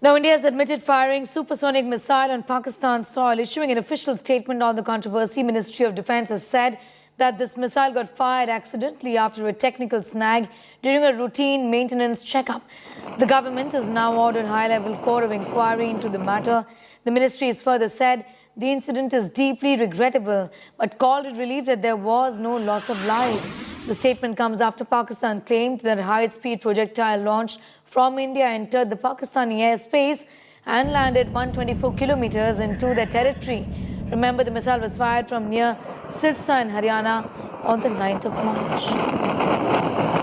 Now, India has admitted firing supersonic missile on Pakistan's soil. Issuing an official statement on the controversy, Ministry of Defence has said that this missile got fired accidentally after a technical snag during a routine maintenance checkup. The government has now ordered high-level court of inquiry into the matter. The ministry has further said the incident is deeply regrettable, but called it relief that there was no loss of life. The statement comes after Pakistan claimed that a high-speed projectile launched from India entered the Pakistani airspace and landed 124 kilometers into their territory. Remember, the missile was fired from near Sirsa in Haryana on the 9th of March.